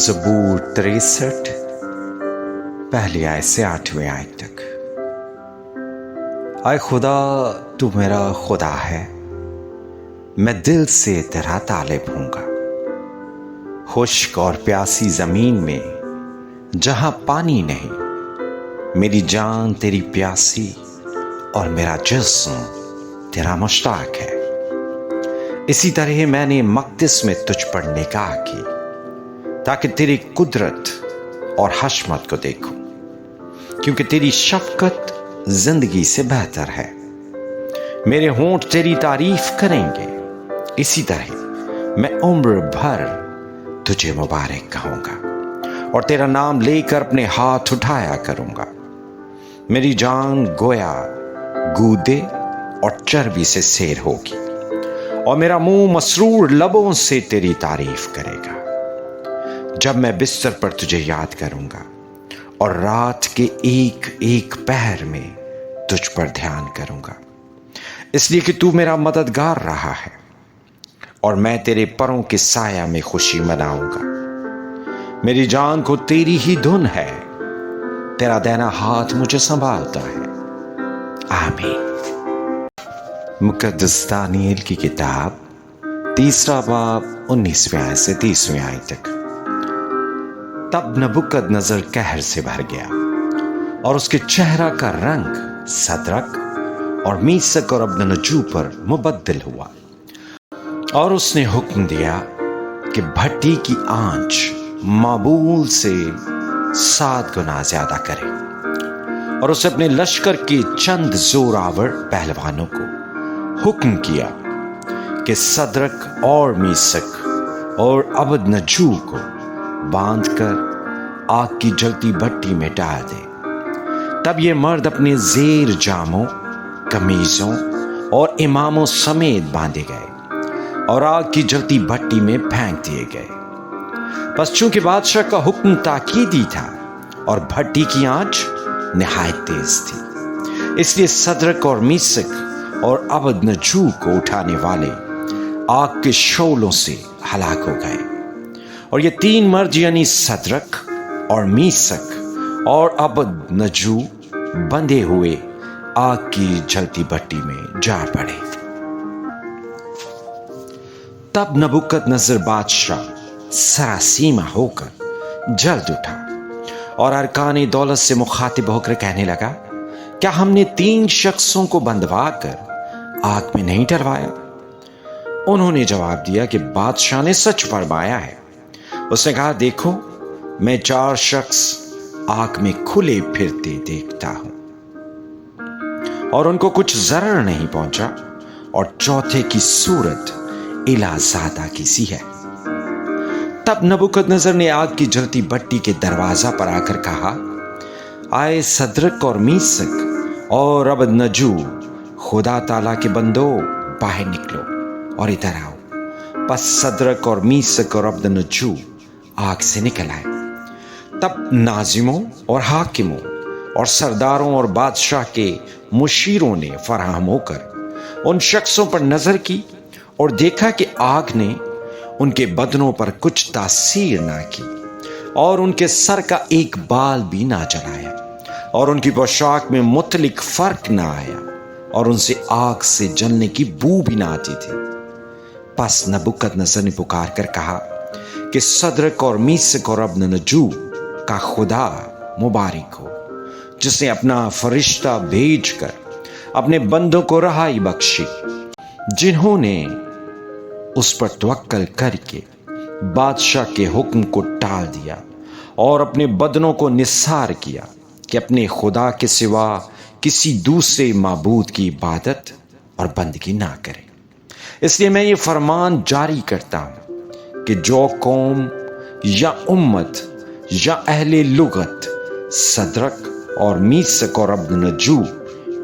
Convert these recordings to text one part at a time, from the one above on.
زبور 63 پہلی آیت سے 8ویں آیت تک۔ اے خدا تو میرا خدا ہے، میں دل سے تیرا طالب ہوں گا۔ خشک اور پیاسی زمین میں جہاں پانی نہیں، میری جان تیری پیاسی اور میرا جسم تیرا مشتاق ہے۔ اسی طرح میں نے مقدس میں تجھ پر نگاہ کی تاکہ تیری قدرت اور حشمت کو دیکھوں، کیونکہ تیری شفقت زندگی سے بہتر ہے۔ میرے ہونٹ تیری تعریف کریں گے، اسی طرح میں عمر بھر تجھے مبارک کہوں گا اور تیرا نام لے کر اپنے ہاتھ اٹھایا کروں گا۔ میری جان گویا گودے اور چربی سے سیر ہوگی، اور میرا منہ مسرور لبوں سے تیری تعریف کرے گا۔ جب میں بستر پر تجھے یاد کروں گا اور رات کے ایک ایک پہر میں تجھ پر دھیان کروں گا، اس لیے کہ تو میرا مددگار رہا ہے، اور میں تیرے پروں کے سایہ میں خوشی مناؤں گا۔ میری جان کو تیری ہی دھن ہے، تیرا دائنا ہاتھ مجھے سنبھالتا ہے۔ آمین۔ مقدس دانیل کی کتاب 3 باب 19ویں آیت سے 30ویں آیت تک۔ تب نبوکدنضر قہر سے بھر گیا، اور اس کے چہرہ کا رنگ صدرک اور میثق اور ابدنجو پر مبدل ہوا، اور اس نے حکم دیا کہ بھٹی کی آنچ معمول سے 7 گنا زیادہ کرے، اور اسے اپنے لشکر کے چند زوراور پہلوانوں کو حکم کیا کہ صدرک اور میثق اور ابدنجو کو باندھ کر آگ کی جلتی بھٹی میں ڈال دے۔ تب یہ مرد اپنے زیر جاموں، قمیضوں اور اماموں سمیت باندھے گئے اور آگ کی جلتی بھٹی میں پھینک دیے گئے۔ پس چونکہ بادشاہ کا حکم تاکیدی تھا اور بھٹی کی آنچ نہایت تیز تھی، اس لیے صدرک اور میثق اور ابدنجو کو اٹھانے والے آگ کے شعلوں سے ہلاک ہو گئے، اور یہ 3 مرد یعنی صدرک اور میثق اور ابدنجو بندھے ہوئے آگ کی جلتی بھٹی میں جا پڑے۔ تب نبوکدنضر بادشاہ سراسیمہ ہو کر جلد اٹھا اور ارکان دولت سے مخاطب ہو کر کہنے لگا، کیا ہم نے 3 شخصوں کو بندھوا کر آگ میں نہیں ڈلوایا؟ انہوں نے جواب دیا کہ بادشاہ نے سچ فرمایا ہے۔ اس نے کہا، دیکھو میں 4 شخص آگ میں کھلے پھرتے دیکھتا ہوں، اور ان کو کچھ ضرر نہیں پہنچا، اور چوتھے کی صورت الہزادہ کی سی ہے۔ تب نبوکدنضر نے آگ کی جلتی بھٹی کے دروازہ پر آ کر کہا، آئے صدرک اور میثق اور ابدنجو، خدا تعالیٰ کے بندو باہر نکلو اور ادھر آؤ۔ پس صدرک اور میثق اور ابدنجو آگ سے نکل آئے۔ تب ناظموں اور حاکموں اور سرداروں اور بادشاہ کے مشیروں نے فراہم ہو کر ان شخصوں پر نظر کی، اور دیکھا کہ آگ نے ان کے بدنوں پر کچھ تاثیر نہ کی، اور ان کے سر کا ایک بال بھی نہ جلایا، اور ان کی پوشاک میں مطلق فرق نہ آیا، اور ان سے آگ سے جلنے کی بو بھی نہ آتی تھی۔ پس نبوکدنضر نے پکار کر کہا کہ صدرک اور میثق اور ابدنجو کا خدا مبارک ہو، جس نے اپنا فرشتہ بھیج کر اپنے بندوں کو رہائی بخشی، جنہوں نے اس پر توکل کر کے بادشاہ کے حکم کو ٹال دیا اور اپنے بدنوں کو نثار کیا کہ اپنے خدا کے سوا کسی دوسرے معبود کی عبادت اور بندگی نہ کرے۔ اس لیے میں یہ فرمان جاری کرتا ہوں کہ جو قوم یا امت یا اہل لغت صدرک اور میثق اور ابدنجو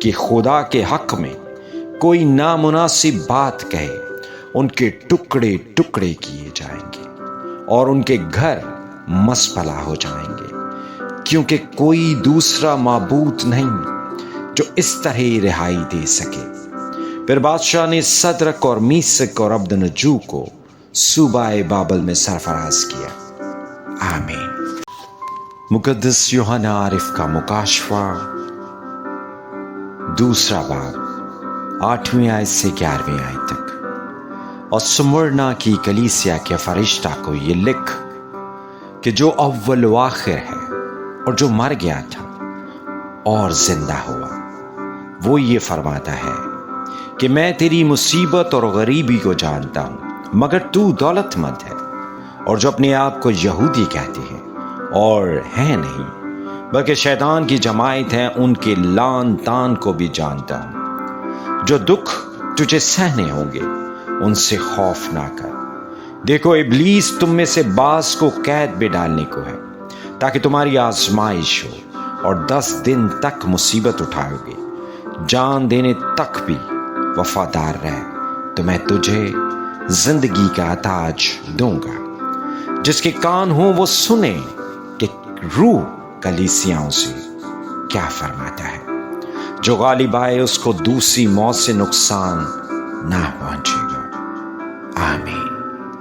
کے خدا کے حق میں کوئی نامناسب بات کہے، ان کے ٹکڑے ٹکڑے کیے جائیں گے اور ان کے گھر مسپلا ہو جائیں گے، کیونکہ کوئی دوسرا معبود نہیں جو اس طرح رہائی دے سکے۔ پھر بادشاہ نے صدرک اور میثق اور ابدنجو کو صوبہ بابل میں سرفراز کیا۔ آمین۔ مقدس یوحنا عارف کا مکاشفہ، 2 باب، 8ویں آیت سے 11ویں آیت تک۔ اور سمرنا کی کلیسیا کے فرشتہ کو یہ لکھ کہ جو اول و آخر ہے اور جو مر گیا تھا اور زندہ ہوا، وہ یہ فرماتا ہے کہ میں تیری مصیبت اور غریبی کو جانتا ہوں، مگر تو دولت مند ہے، اور جو اپنے آپ کو یہودی کہتے ہیں اور ہیں نہیں بلکہ شیطان کی جماعت ہیں، ان کے لعن تان کو بھی جانتا ہوں۔ جو دکھ تجھے سہنے ہوں گے ان سے خوف نہ کر، دیکھو ابلیس تم میں سے بعض کو قید میں ڈالنے کو ہے تاکہ تمہاری آزمائش ہو، اور 10 دن تک مصیبت اٹھاؤ گے، جان دینے تک بھی وفادار رہ، تو میں تجھے زندگی کا تاج دوں گا۔ جس کے کان ہوں وہ سنے کہ روح کلیسیاؤں سے کیا فرماتا ہے۔ جو غالب آئے اس کو دوسری موت سے نقصان نہ پہنچے گا۔ آمین۔